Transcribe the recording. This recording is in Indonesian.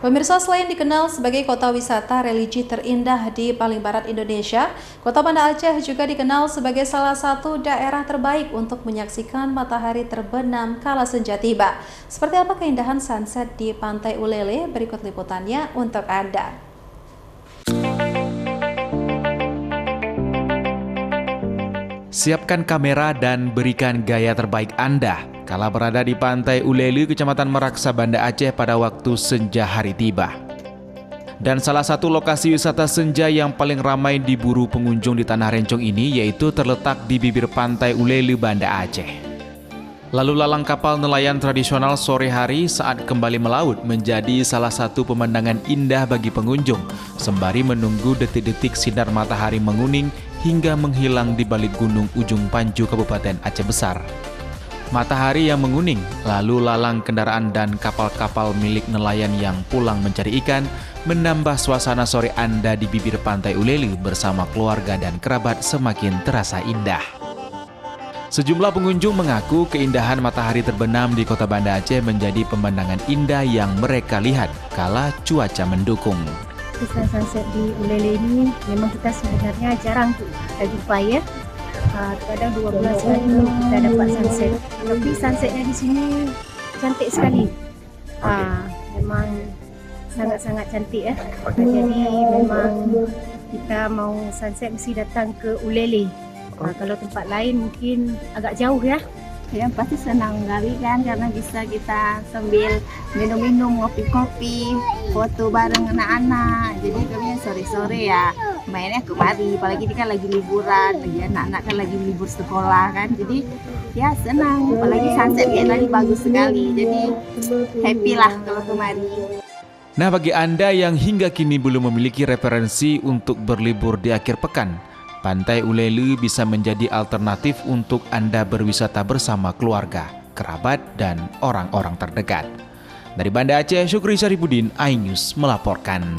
Pemirsa, selain dikenal sebagai kota wisata religi terindah di paling barat Indonesia, Kota Banda Aceh juga dikenal sebagai salah satu daerah terbaik untuk menyaksikan matahari terbenam kala senja tiba. Seperti apa keindahan sunset di Pantai Ulele? Berikut liputannya untuk Anda. Siapkan kamera dan berikan gaya terbaik Anda kala berada di Pantai Ulele, Kecamatan Meraksa, Banda Aceh pada waktu senja hari tiba. Dan salah satu lokasi wisata senja yang paling ramai diburu pengunjung di Tanah Rencong ini yaitu terletak di bibir Pantai Ulele, Banda Aceh. Lalu lalang kapal nelayan tradisional sore hari saat kembali melaut menjadi salah satu pemandangan indah bagi pengunjung, sembari menunggu detik-detik sinar matahari menguning hingga menghilang di balik gunung Ujung Panju, Kabupaten Aceh Besar. Matahari yang menguning, lalu lalang kendaraan dan kapal-kapal milik nelayan yang pulang mencari ikan, menambah suasana sore Anda di bibir Pantai Ulele bersama keluarga dan kerabat semakin terasa indah. Sejumlah pengunjung mengaku keindahan matahari terbenam di Kota Banda Aceh menjadi pemandangan indah yang mereka lihat kala cuaca mendukung. Kisah sunset di Ulele ini memang kita sebenarnya jarang jumpa ya. Kadang 12 hari kita dapat sunset. Tapi sunsetnya di sini cantik sekali. Memang sangat-sangat cantik ya. Jadi memang kita mau sunset mesti datang ke Ulele. Kalau tempat lain mungkin agak jauh ya. Ya pasti senang sekali kan karena bisa kita sambil minum-minum, ngopi-ngopi, foto bareng anak-anak. Jadi kami sore-sore ya mainnya kemari, apalagi ini kan lagi liburan, lagi anak-anak kan lagi libur sekolah kan. Jadi ya senang, apalagi sunset kayak tadi bagus sekali. Jadi happy lah kalau kemari. Nah, bagi Anda yang hingga kini belum memiliki referensi untuk berlibur di akhir pekan, Pantai Ulele bisa menjadi alternatif untuk Anda berwisata bersama keluarga, kerabat, dan orang-orang terdekat. Dari Banda Aceh, Syukri Syarifudin, iNews melaporkan.